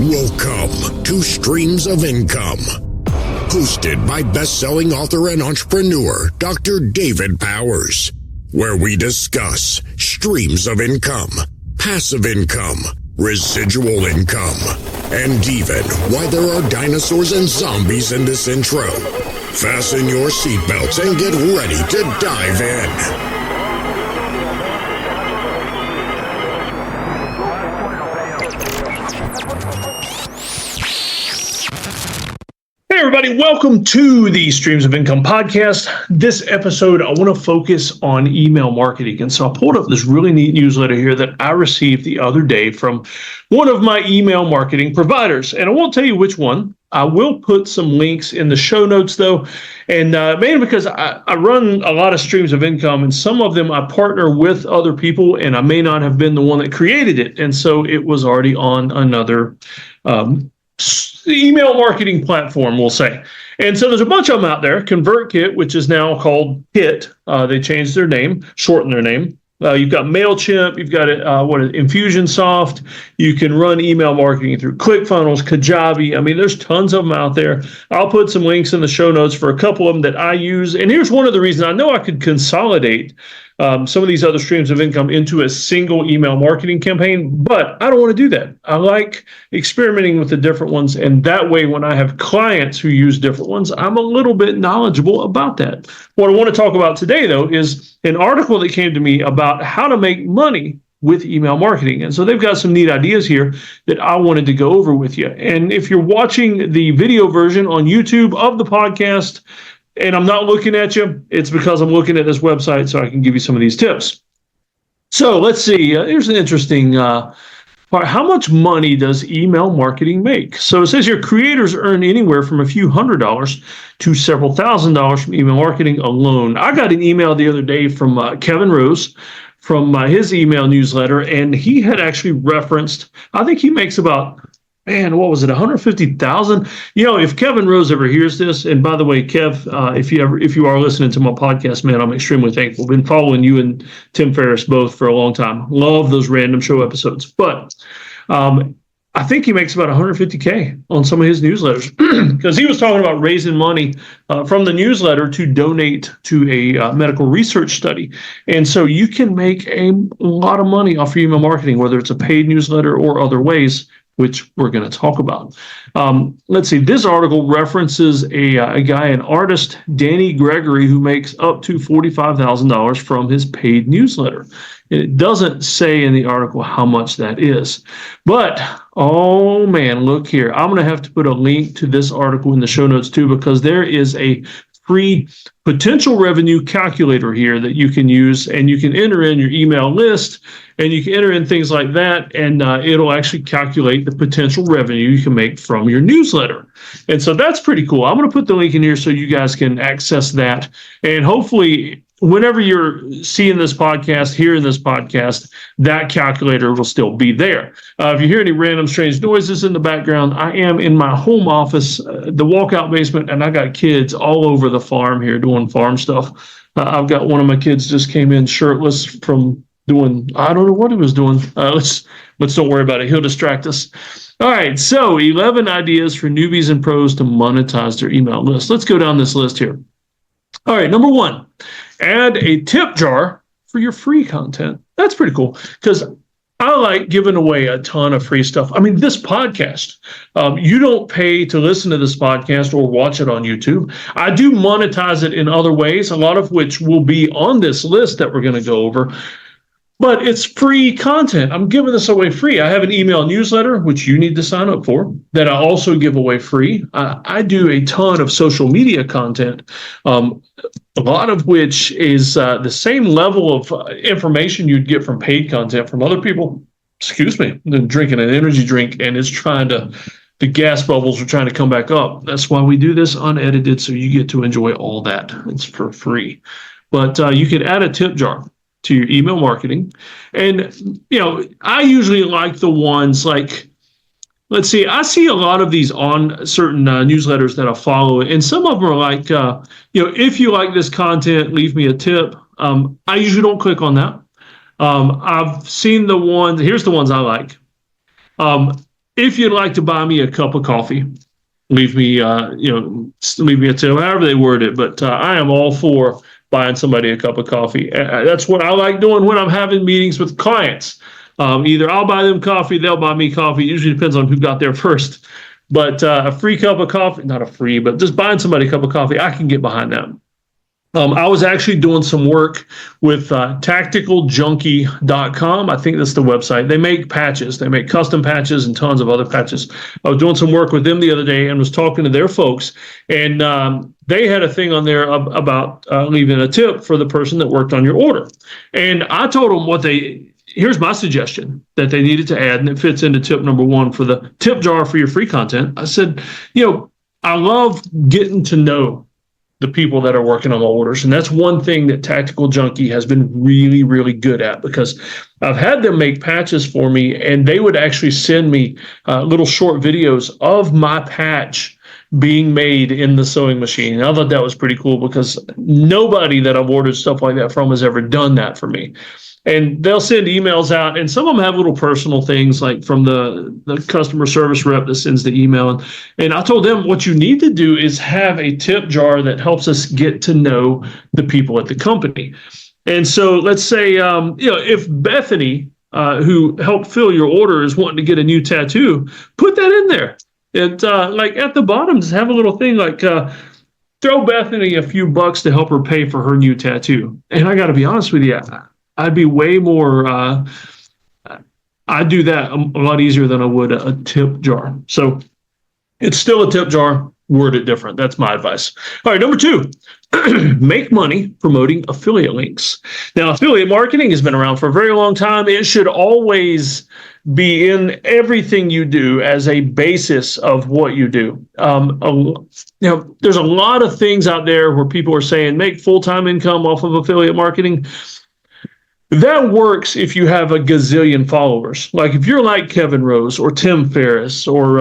Welcome to Streams of Income, hosted by best-selling author and entrepreneur Dr. David Powers, where we discuss streams of income, passive income, residual income, and even why there are dinosaurs and zombies in this intro. Fasten your seatbelts and get ready to dive in. Hey everybody, welcome to the Streams of Income podcast. This episode, I want to focus on email marketing. And so I pulled up this really neat newsletter here that I received the other day from one of my email marketing providers. And I won't tell you which one. I will put some links in the show notes though. And mainly because I run a lot of streams of income, and some of them I partner with other people, and I may not have been the one that created it. And so it was already on another email marketing platform, we'll say. And so there's a bunch of them out there. ConvertKit, which is now called Kit. They changed their name, shortened their name. You've got MailChimp, you've got Infusionsoft. You can run email marketing through ClickFunnels, Kajabi. I mean, there's tons of them out there. I'll put some links in the show notes for a couple of them that I use. And here's one of the reasons I know I could consolidate some of these other streams of income into a single email marketing campaign, but I don't want to do that. I like experimenting with the different ones, and that way when I have clients who use different ones, I'm a little bit knowledgeable about that. What I want to talk about today, though, is an article that came to me about how to make money with email marketing. And so they've got some neat ideas here that I wanted to go over with you. And if you're watching the video version on YouTube of the podcast, and I'm not looking at you, it's because I'm looking at this website so I can give you some of these tips. So let's see. Here's an interesting part. How much money does email marketing make? So it says here creators earn anywhere from a few $100s to several $1,000s from email marketing alone. I got an email the other day from Kevin Rose from his email newsletter, and he had actually referenced, I think he makes about, what was it, 150,000? You know, if Kevin Rose ever hears this, and by the way, Kev, if you are listening to my podcast, man, I'm extremely thankful. Been following you and Tim Ferriss both for a long time. Love those random show episodes. But I think he makes about 150K on some of his newsletters because he was talking about raising money from the newsletter to donate to a medical research study. And so you can make a lot of money off your email marketing, whether it's a paid newsletter or other ways, which we're going to talk about. Let's see, this article references a guy, an artist, Danny Gregory, who makes up to $45,000 from his paid newsletter. And it doesn't say in the article how much that is. But, oh man, look here. I'm going to have to put a link to this article in the show notes too, because there is a free potential revenue calculator here that you can use, and you can enter in your email list, and you can enter in things like that, and it'll actually calculate the potential revenue you can make from your newsletter. And so that's pretty cool. I'm going to put the link in here so you guys can access that. And hopefully, whenever you're seeing this podcast, hearing this podcast, that calculator will still be there. If you hear any random strange noises in the background, I am in my home office, the walkout basement, and I got kids all over the farm here doing farm stuff. I've got one of my kids just came in shirtless from doing, I don't know what he was doing. Let's don't worry about it. He'll distract us. All right, so 11 ideas for newbies and pros to monetize their email list. Let's go down this list here. All right, number one, add a tip jar for your free content. That's pretty cool because I like giving away a ton of free stuff. I mean, this podcast, you don't pay to listen to this podcast or watch it on YouTube. I do monetize it in other ways, a lot of which will be on this list that we're going to go over. But it's free content. I'm giving this away free. I have an email newsletter, which you need to sign up for, that I also give away free. I do a ton of social media content, a lot of which is the same level of information you'd get from paid content from other people. Excuse me, than drinking an energy drink, and it's trying to, the gas bubbles are trying to come back up. That's why we do this unedited, so you get to enjoy all that. It's for free. But you can add a tip jar to your email marketing. And, you know, I usually like the ones like, let's see, I see a lot of these on certain newsletters that I follow, and some of them are like, if you like this content, leave me a tip. I usually don't click on that. I've seen the ones, here's the ones I like. if you'd like to buy me a cup of coffee, leave me, leave me a tip, however they word it. But I am all for buying somebody a cup of coffee. That's what I like doing when I'm having meetings with clients. Either I'll buy them coffee, they'll buy me coffee. It usually depends on who got there first. But a free cup of coffee, not a free, but just buying somebody a cup of coffee, I can get behind that. I was actually doing some work with tacticaljunkie.com. I think that's the website. They make patches. They make custom patches and tons of other patches. I was doing some work with them the other day and was talking to their folks. And they had a thing on there about leaving a tip for the person that worked on your order. And I told them here's my suggestion that they needed to add, and it fits into tip number 1 for the tip jar for your free content. I said, I love getting to know the people that are working on my orders. And that's one thing that Tactical Junkie has been really, really good at, because I've had them make patches for me, and they would actually send me little short videos of my patch being made in the sewing machine. And I thought that was pretty cool, because nobody that I've ordered stuff like that from has ever done that for me. And they'll send emails out, and some of them have little personal things, like from the customer service rep that sends the email. And I told them, what you need to do is have a tip jar that helps us get to know the people at the company. And so let's say, if Bethany, who helped fill your order, is wanting to get a new tattoo, put that in there. And like at the bottom, just have a little thing like, throw Bethany a few bucks to help her pay for her new tattoo. And I got to be honest with you, I'd be way more, I'd do that a lot easier than I would a tip jar. So it's still a tip jar, word it different. That's my advice. All right, number 2, make money promoting affiliate links. Now, affiliate marketing has been around for a very long time. It should always be in everything you do as a basis of what you do. There's a lot of things out there where people are saying make full-time income off of affiliate marketing. That works if you have a gazillion followers. Like if you're like Kevin Rose or Tim Ferriss or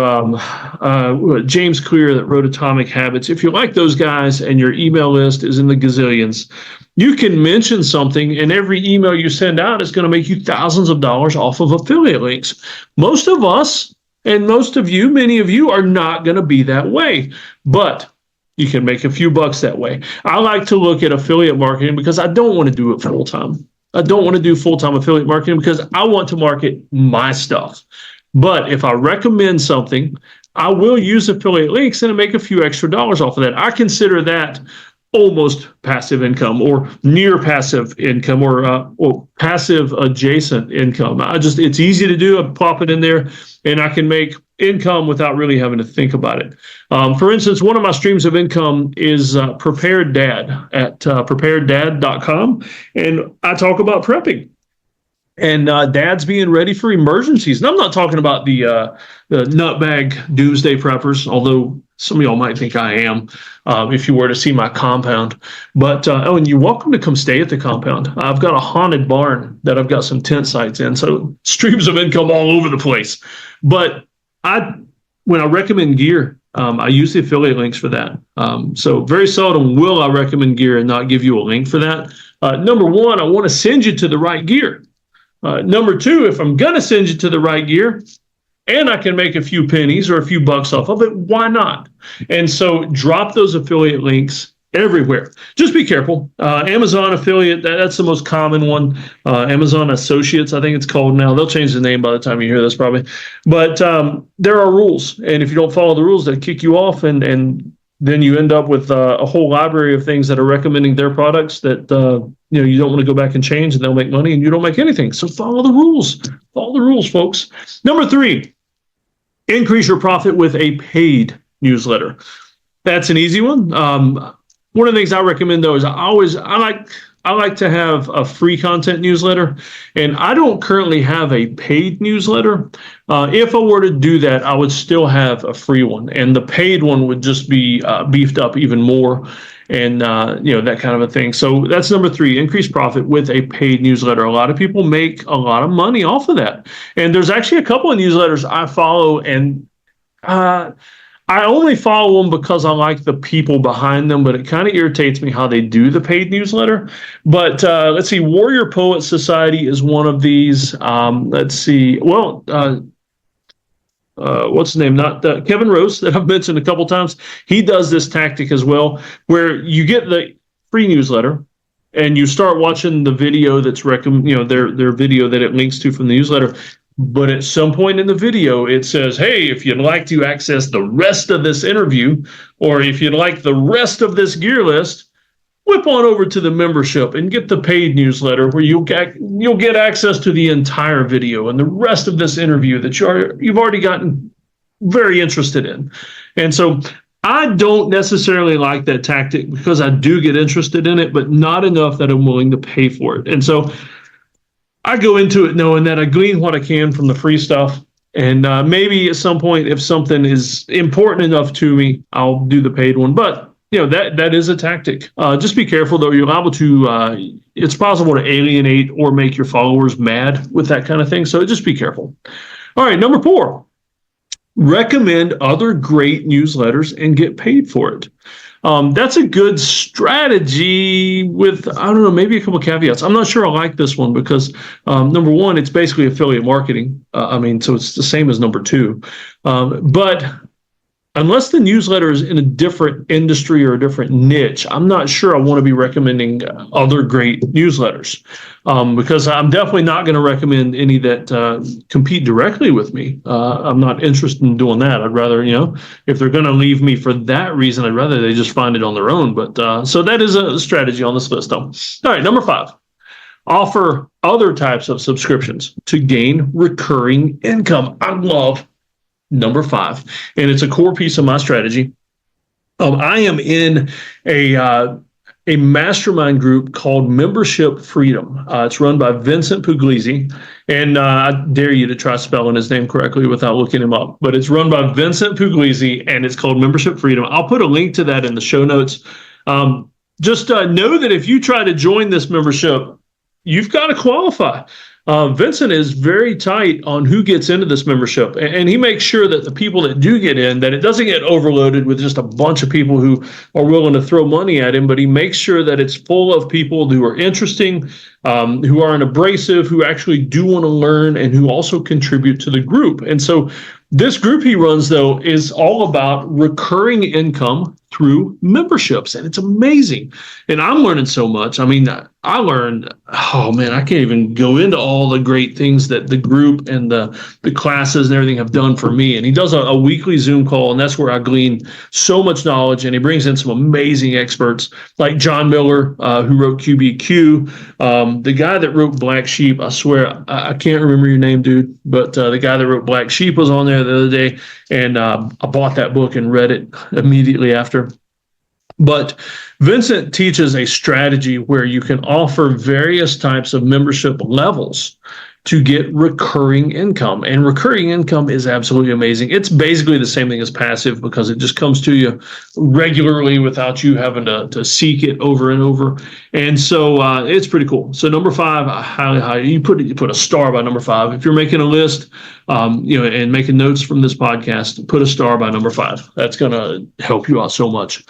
James Clear that wrote Atomic Habits, if you're like those guys and your email list is in the gazillions, you can mention something, and every email you send out is going to make you thousands of dollars off of affiliate links. Most of us, and most of you, many of you, are not going to be that way. But you can make a few bucks that way. I like to look at affiliate marketing because I don't want to do it full time. I don't want to do full-time affiliate marketing because I want to market my stuff. But if I recommend something, I will use affiliate links and make a few extra dollars off of that. I consider that almost passive income or near passive income or passive adjacent income. It's easy to do. I pop it in there and I can make income without really having to think about it. For instance, one of my streams of income is Prepared Dad at prepareddad.com. And I talk about prepping and dads being ready for emergencies. And I'm not talking about the nutbag doomsday preppers, although some of y'all might think I am if you were to see my compound. But, and you're welcome to come stay at the compound. I've got a haunted barn that I've got some tent sites in, so streams of income all over the place. But when I recommend gear, I use the affiliate links for that. So very seldom will I recommend gear and not give you a link for that. Number 1, I want to send you to the right gear. Number 2, if I'm going to send you to the right gear and I can make a few pennies or a few bucks off of it, why not? And so drop those affiliate links everywhere. Just be careful. Amazon affiliate, that's the most common one. Amazon Associates, I think it's called now. They'll change the name by the time you hear this probably. But there are rules. And if you don't follow the rules, they kick you off. And then you end up with a whole library of things that are recommending their products that you don't want to go back and change, and they'll make money and you don't make anything. So follow the rules. Follow the rules, folks. Number 3, increase your profit with a paid newsletter. That's an easy one. One of the things I recommend though is I like to have a free content newsletter, and I don't currently have a paid newsletter. If I were to do that, I would still have a free one, and the paid one would just be beefed up even more, and that kind of a thing. So that's number 3, increase profit with a paid newsletter. A lot of people make a lot of money off of that, and there's actually a couple of newsletters I follow, and I only follow them because I like the people behind them, but it kind of irritates me how they do the paid newsletter. But let's see, Warrior Poet Society is one of these. Let's see. Well, what's his name? Not Kevin Rose that I've mentioned a couple times. He does this tactic as well, where you get the free newsletter and you start watching the video that's their video that it links to from the newsletter. But at some point in the video, it says, hey, if you'd like to access the rest of this interview, or if you'd like the rest of this gear list, whip on over to the membership and get the paid newsletter where you'll get access to the entire video and the rest of this interview that you've already gotten very interested in. And so I don't necessarily like that tactic because I do get interested in it, but not enough that I'm willing to pay for it. And so I go into it knowing that I glean what I can from the free stuff. And maybe at some point, if something is important enough to me, I'll do the paid one. But that is a tactic. Just be careful, though. You're liable to, it's possible to alienate or make your followers mad with that kind of thing. So just be careful. All right, number 4, recommend other great newsletters and get paid for it. That's a good strategy with, I don't know, maybe a couple of caveats. I'm not sure I like this one because, number 1, it's basically affiliate marketing. So it's the same as number 2. But unless the newsletter is in a different industry or a different niche, I'm not sure I want to be recommending other great newsletters because I'm definitely not going to recommend any that compete directly with me. I'm not interested in doing that. I'd rather, if they're going to leave me for that reason, I'd rather they just find it on their own. But so that is a strategy on this list, though. All right, number 5. Offer other types of subscriptions to gain recurring income. I love number 5, and it's a core piece of my strategy. I am in a mastermind group called Membership Freedom. It's run by Vincent Puglisi, and I dare you to try spelling his name correctly without looking him up. But it's run by Vincent Puglisi, and it's called Membership Freedom. I'll put a link to that in the show notes. Just know that if you try to join this membership, you've got to qualify. Vincent is very tight on who gets into this membership, and he makes sure that the people that do get in, that it doesn't get overloaded with just a bunch of people who are willing to throw money at him, but he makes sure that it's full of people who are interesting, who aren't abrasive, who actually do want to learn, and who also contribute to the group. And so this group he runs, though, is all about recurring income through memberships, and it's amazing. And I'm learning so much. I learned, I can't even go into all the great things that the group and the classes and everything have done for me. And he does a weekly Zoom call, and that's where I glean so much knowledge. And he brings in some amazing experts like John Miller, who wrote QBQ, the guy that wrote Black Sheep. I swear, I can't remember your name, dude, but the guy that wrote Black Sheep was on there the other day, and I bought that book and read it immediately after. But Vincent teaches a strategy where you can offer various types of membership levels to get recurring income. And recurring income is absolutely amazing. It's basically the same thing as passive because it just comes to you regularly without you having to seek it over and over. And so it's pretty cool. So number 5, I highly, you put a star by number 5. If you're making a list, and making notes from this podcast, put a star by number 5. That's going to help you out so much.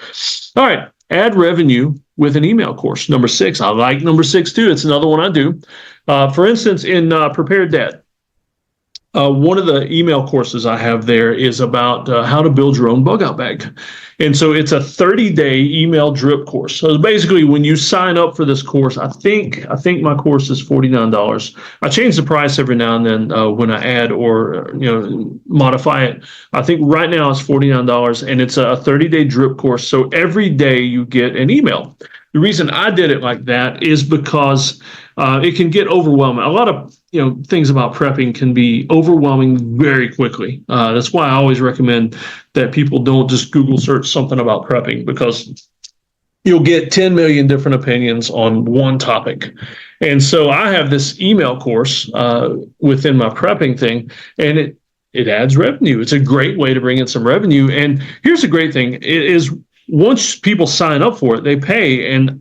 All right. Add revenue with an email course. Number 6. I like number 6 too. It's another one I do. For instance, in Prepared Dad, one of the email courses I have there is about how to build your own bug out bag. And so it's a 30-day email drip course. So basically, when you sign up for this course, I think my course is $49. I change the price every now and then when I add or modify it. I think right now it's $49, and it's a 30-day drip course. So every day you get an email. The reason I did it like that is because it can get overwhelming. A lot of things about prepping can be overwhelming very quickly. That's why I always recommend that people don't just Google search something about prepping, because you'll get 10 million different opinions on one topic. And so I have this email course within my prepping thing, and it adds revenue. It's a great way to bring in some revenue. And here's the great thing is once people sign up for it, they pay, and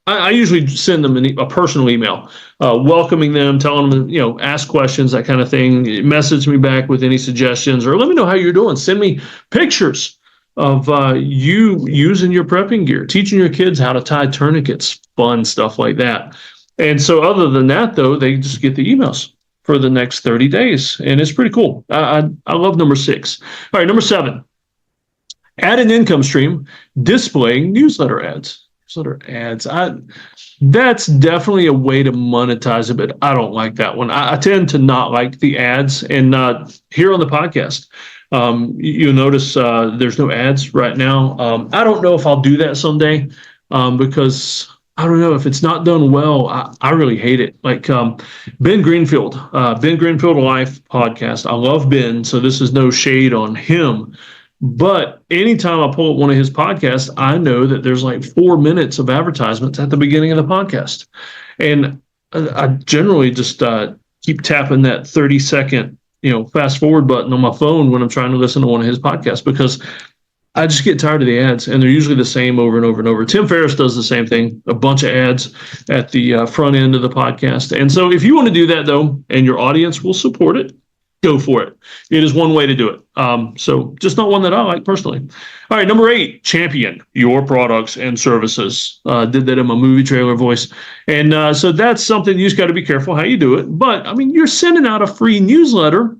I usually send them a personal email, welcoming them, telling them, ask questions, that kind of thing. Message me back with any suggestions, or let me know how you're doing. Send me pictures of you using your prepping gear, teaching your kids how to tie tourniquets, fun stuff like that. And so other than that, though, they just get the emails. for the next 30 days. And it's pretty cool. I love number 6. All right, number 7, add an income stream displaying newsletter ads. That's definitely a way to monetize it, but I don't like that one. I tend to not like the ads. And here on the podcast, you'll notice there's no ads right now. I don't know if I'll do that someday because I don't know if it's not done well. I really hate it. Like Ben Greenfield Life podcast. I love Ben, so this is no shade on him. But anytime I pull up one of his podcasts, I know that there's like 4 minutes of advertisements at the beginning of the podcast. And I generally just keep tapping that 30-second, fast forward button on my phone when I'm trying to listen to one of his podcasts, because I just get tired of the ads, and they're usually the same over and over and over. Tim Ferriss does the same thing, a bunch of ads at the front end of the podcast. And so if you want to do that, though, and your audience will support it, go for it. It is one way to do it. So just not one that I like personally. All right, number 8, champion your products and services. Did that in my movie trailer voice. And so that's something you just got to be careful how you do it. But, I mean, you're sending out a free newsletter,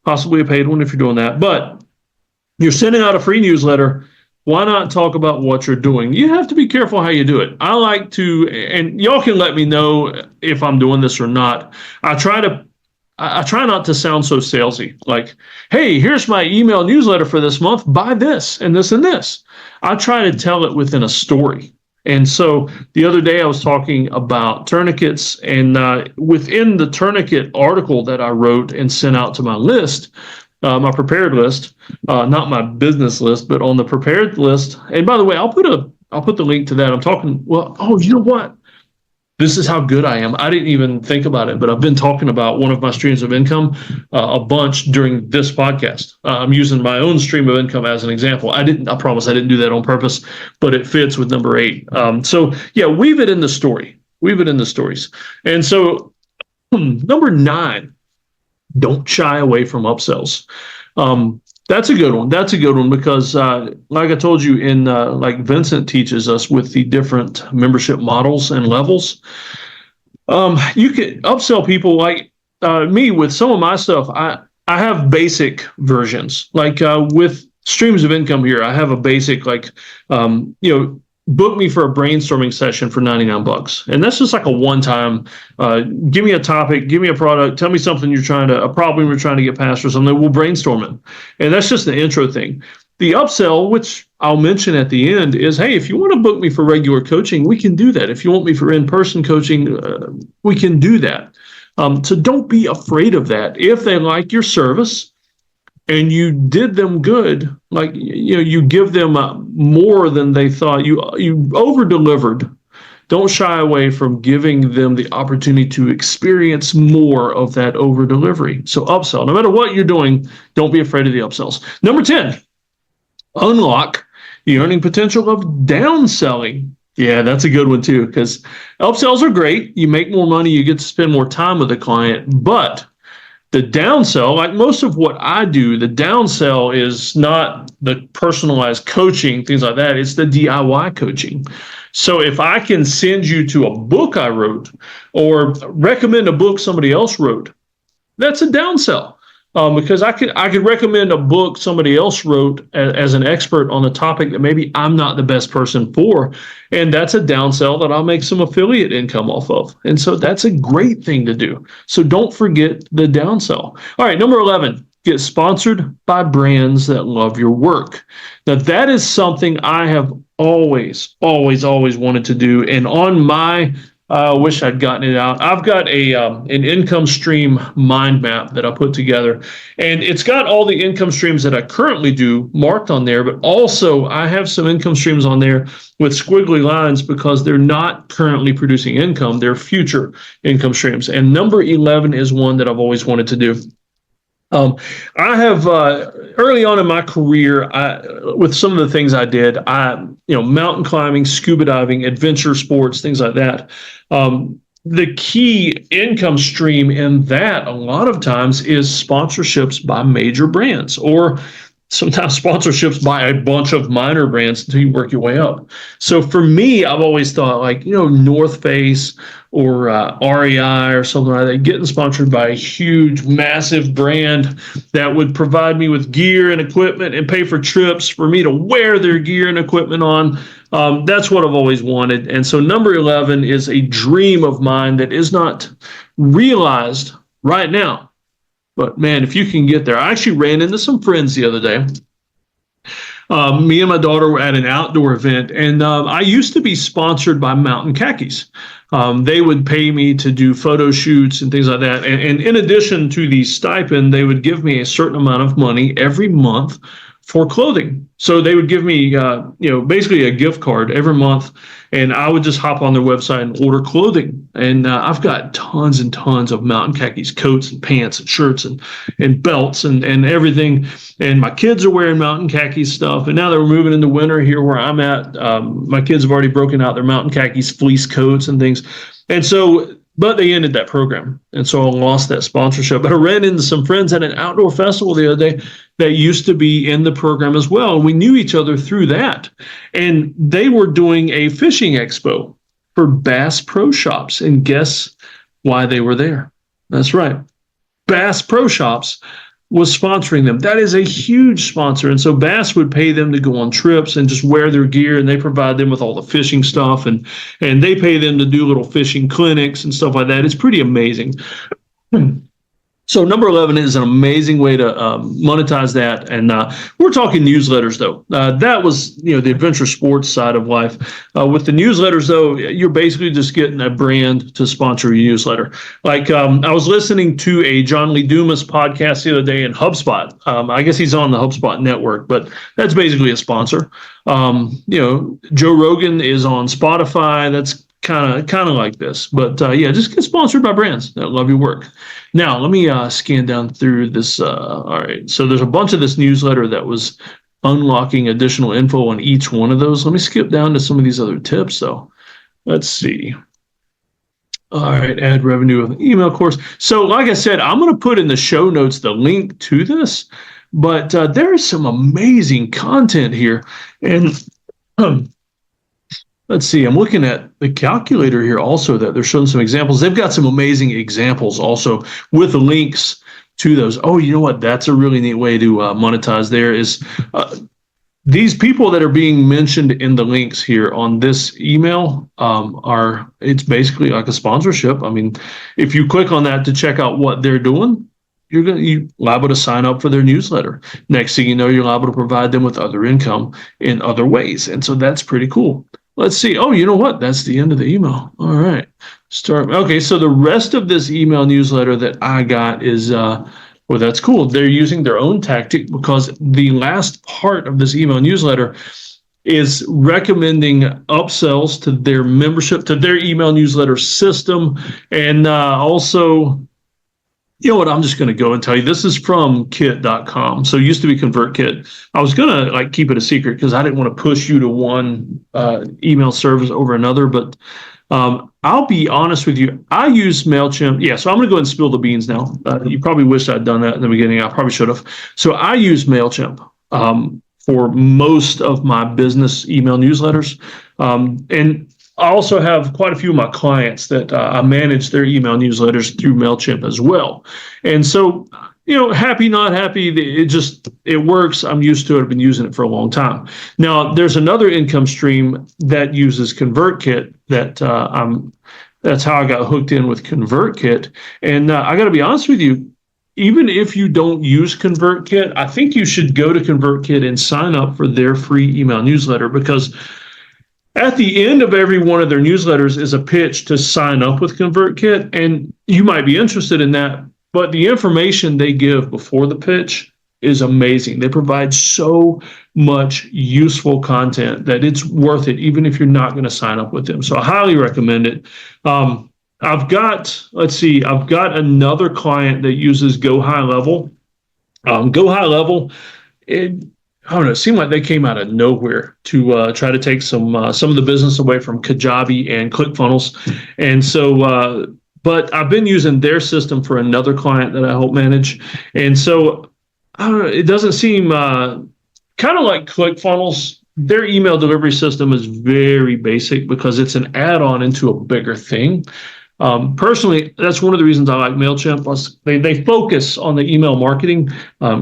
possibly a paid one if you're doing that. But you're sending out a free newsletter. Why not talk about what you're doing? You have to be careful how you do it. I like to, and y'all can let me know if I'm doing this or not. I try not to sound so salesy, like, hey, here's my email newsletter for this month, buy this and this and this. I try to tell it within a story. And so the other day I was talking about tourniquets, and within the tourniquet article that I wrote and sent out to my list, my prepared list, not my business list, but on the prepared list. And by the way, I'll put the link to that. I'm talking, you know what? This is how good I am. I didn't even think about it, but I've been talking about one of my streams of income a bunch during this podcast. I'm using my own stream of income as an example. I promise I didn't do that on purpose, but it fits with number 8. So yeah, weave it in the story. Weave it in the stories. And so number 9, don't shy away from upsells. That's a good one. That's a good one because, like I told you, like Vincent teaches us with the different membership models and levels, you can upsell people like me with some of my stuff. I have basic versions. Like with streams of income here, I have a basic book me for a brainstorming session for $99. And that's just like a one-time, give me a topic, give me a product, tell me something a problem you're trying to get past or something, we'll brainstorm it. And that's just the intro thing. The upsell, which I'll mention at the end, is, hey, if you want to book me for regular coaching, we can do that. If you want me for in-person coaching, we can do that. So don't be afraid of that. If they like your service, and you did them good, like, you give them more than they thought. You over-delivered. Don't shy away from giving them the opportunity to experience more of that over-delivery. So upsell. No matter what you're doing, don't be afraid of the upsells. Number 10, unlock the earning potential of downselling. Yeah, that's a good one too, because upsells are great. You make more money, you get to spend more time with the client, but the downsell, like most of what I do, the downsell is not the personalized coaching, things like that. It's the DIY coaching. So if I can send you to a book I wrote or recommend a book somebody else wrote, that's a downsell. Because I could recommend a book somebody else wrote as an expert on a topic that maybe I'm not the best person for, and that's a downsell that I'll make some affiliate income off of. And so that's a great thing to do. So don't forget the downsell. All right, number 11, get sponsored by brands that love your work. Now that is something I have always wanted to do, and on my I wish I'd gotten it out. I've got an income stream mind map that I put together, and it's got all the income streams that I currently do marked on there, but also I have some income streams on there with squiggly lines because they're not currently producing income. They're future income streams. And number 11 is one that I've always wanted to do. I have early on in my career, with some of the things I did, mountain climbing, scuba diving, adventure sports, things like that. The key income stream in that a lot of times is sponsorships by major brands or sometimes sponsorships by a bunch of minor brands until you work your way up. So for me, I've always thought like, North Face or REI or something like that, getting sponsored by a huge, massive brand that would provide me with gear and equipment and pay for trips for me to wear their gear and equipment on. That's what I've always wanted. And so number 11 is a dream of mine that is not realized right now. But man, if you can get there, I actually ran into some friends the other day. Me and my daughter were at an outdoor event, and I used to be sponsored by Mountain Khakis. They would pay me to do photo shoots and things like that. And in addition to the stipend, they would give me a certain amount of money every month for clothing. So they would give me, basically a gift card every month, and I would just hop on their website and order clothing. And I've got tons and tons of Mountain Khakis, coats and pants and shirts and belts and everything. And my kids are wearing Mountain Khakis stuff. And now that we're moving into winter here where I'm at, my kids have already broken out their Mountain Khakis fleece coats and things. And so, but they ended that program. And so I lost that sponsorship. But I ran into some friends at an outdoor festival the other day that used to be in the program as well. And we knew each other through that. And they were doing a fishing expo for Bass Pro Shops. And guess why they were there? That's right. Bass Pro Shops was sponsoring them. That is a huge sponsor. And so Bass would pay them to go on trips and just wear their gear, and they provide them with all the fishing stuff, and they pay them to do little fishing clinics and stuff like that. It's pretty amazing. So number 11 is an amazing way to monetize that. And we're talking newsletters, though. That was, the adventure sports side of life. With the newsletters, though, you're basically just getting a brand to sponsor your newsletter. Like I was listening to a John Lee Dumas podcast the other day in HubSpot. I guess he's on the HubSpot network, but that's basically a sponsor. Joe Rogan is on Spotify. That's kind of like this. But just get sponsored by brands that love your work. Now, let me scan down through this. All right. So there's a bunch of this newsletter that was unlocking additional info on each one of those. Let me skip down to some of these other tips, though. Let's see. All right. Add revenue with an email course. So like I said, I'm going to put in the show notes the link to this. But there is some amazing content here. And let's see, I'm looking at the calculator here also that they're showing some examples. They've got some amazing examples also with the links to those. Oh, you know what? That's a really neat way to monetize there is these people that are being mentioned in the links here on this email it's basically like a sponsorship. I mean, if you click on that to check out what they're doing, you're liable to sign up for their newsletter. Next thing you know, you're liable to provide them with other income in other ways. And so that's pretty cool. Let's see. Oh, you know what? That's the end of the email. All right. Okay, so the rest of this email newsletter that I got is, that's cool. They're using their own tactic because the last part of this email newsletter is recommending upsells to their membership, to their email newsletter system. And also, you know what, I'm just going to go and tell you, this is from kit.com. So it used to be ConvertKit. I was going to keep it a secret because I didn't want to push you to one email service over another. But I'll be honest with you. I use MailChimp. Yeah, so I'm going to go ahead and spill the beans now. You probably wished I'd done that in the beginning. I probably should have. So I use MailChimp for most of my business email newsletters. And I also have quite a few of my clients that I manage their email newsletters through MailChimp as well. And so, happy, not happy, it works. I'm used to it. I've been using it for a long time. Now, there's another income stream that uses ConvertKit that's how I got hooked in with ConvertKit. And I got to be honest with you, even if you don't use ConvertKit, I think you should go to ConvertKit and sign up for their free email newsletter, because at the end of every one of their newsletters is a pitch to sign up with ConvertKit, and you might be interested in that, but the information they give before the pitch is amazing. They provide so much useful content that it's worth it, even if you're not going to sign up with them. So I highly recommend it. I've got another client that uses Go High Level. Go High Level, I don't know, it seemed like they came out of nowhere to try to take some of the business away from Kajabi and ClickFunnels. And so, but I've been using their system for another client that I help manage. And so I don't know, it doesn't seem kind of like ClickFunnels. Their email delivery system is very basic because it's an add-on into a bigger thing. Personally, that's one of the reasons I like MailChimp. Plus, they focus on the email marketing.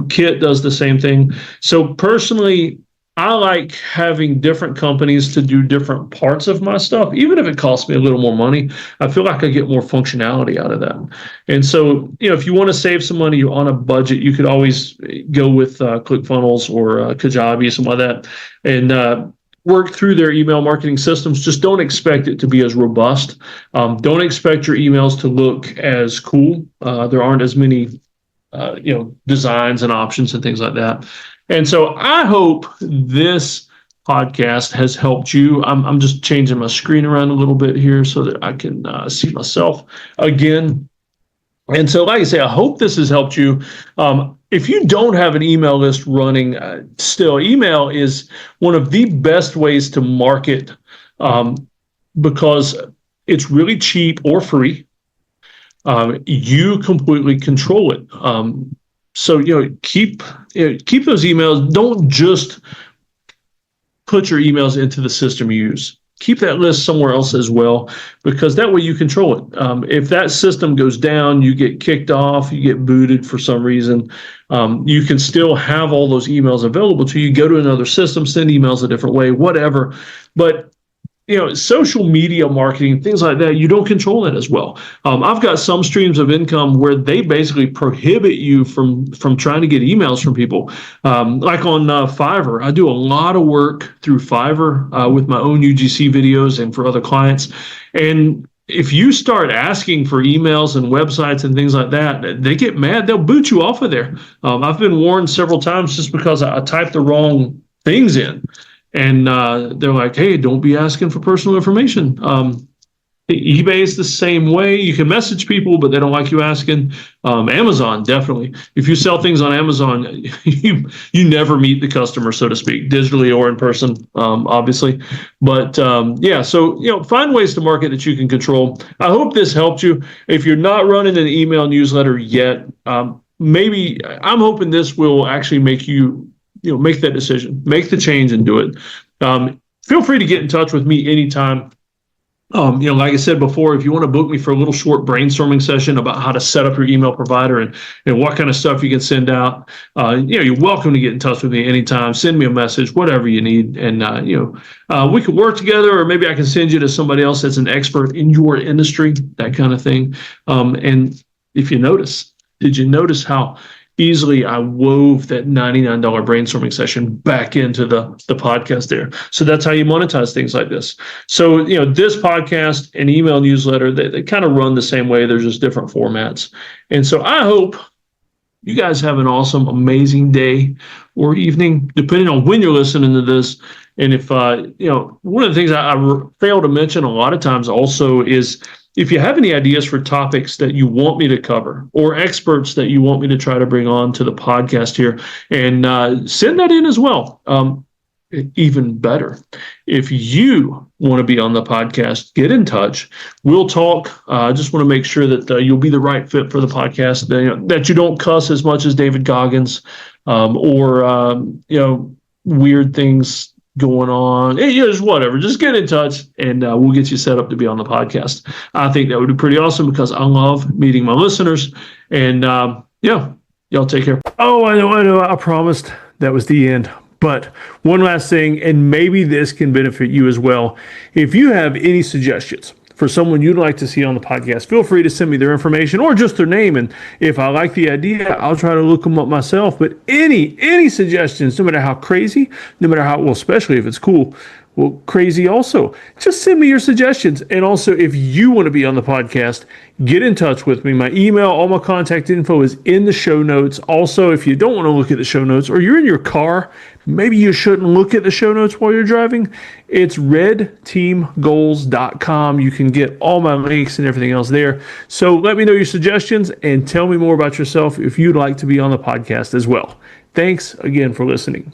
Kit does the same thing. So personally, I like having different companies to do different parts of my stuff, even if it costs me a little more money. I feel like I get more functionality out of that. And so, if you want to save some money, you're on a budget, you could always go with ClickFunnels or Kajabi, something like that, and work through their email marketing systems. Just don't expect it to be as robust. Don't expect your emails to look as cool. There aren't as many, designs and options and things like that. And so I hope this podcast has helped you. I'm just changing my screen around a little bit here so that I can see myself again. And so, like I say, I hope this has helped you. If you don't have an email list running, still, email is one of the best ways to market because it's really cheap or free. You completely control it. So, keep those emails. Don't just put your emails into the system you use. Keep that list somewhere else as well, because that way you control it. If that system goes down, you get kicked off, you get booted for some reason, you can still have all those emails available to you. Go to another system, send emails a different way, whatever. But social media marketing, things like that, you don't control that as well. I've got some streams of income where they basically prohibit you from trying to get emails from people. Like on Fiverr, I do a lot of work through Fiverr with my own UGC videos and for other clients. And if you start asking for emails and websites and things like that, they get mad. They'll boot you off of there. I've been warned several times just because I typed the wrong things in. And they're like, hey, don't be asking for personal information. eBay is the same way. You can message people, but they don't like you asking. Amazon, definitely. If you sell things on Amazon, you never meet the customer, so to speak, digitally or in person, obviously. But so find ways to market that you can control. I hope this helped you. If you're not running an email newsletter yet, maybe I'm hoping this will actually make you make that decision, make the change and do it. Feel free to get in touch with me anytime. Like I said before, if you want to book me for a little short brainstorming session about how to set up your email provider and what kind of stuff you can send out, you're welcome to get in touch with me anytime. Send me a message, whatever you need. And, we could work together, or maybe I can send you to somebody else that's an expert in your industry, that kind of thing. And if you did you notice how easily I wove that $99 brainstorming session back into the podcast there? So that's how you monetize things like this. So, this podcast and email newsletter, they kind of run the same way. There's just different formats. And so I hope you guys have an awesome, amazing day or evening, depending on when you're listening to this. And if, one of the things I fail to mention a lot of times also is, if you have any ideas for topics that you want me to cover or experts that you want me to try to bring on to the podcast here, and send that in as well. Even better, if you want to be on the podcast, get in touch. We'll talk. I just want to make sure that you'll be the right fit for the podcast, that you don't cuss as much as David Goggins or weird things going on. Just whatever. Just get in touch and we'll get you set up to be on the podcast. I think that would be pretty awesome because I love meeting my listeners. And y'all take care. Oh, I know. I promised that was the end. But one last thing, and maybe this can benefit you as well. If you have any suggestions for someone you'd like to see on the podcast, feel free to send me their information or just their name. And if I like the idea, I'll try to look them up myself. But any suggestions, no matter how crazy, no matter how, well, especially if it's cool, well, crazy also, just send me your suggestions. And also, if you want to be on the podcast, get in touch with me. My email, all my contact info is in the show notes. Also, if you don't want to look at the show notes or you're in your car, maybe you shouldn't look at the show notes while you're driving. It's redteamgoals.com. You can get all my links and everything else there. So let me know your suggestions and tell me more about yourself if you'd like to be on the podcast as well. Thanks again for listening.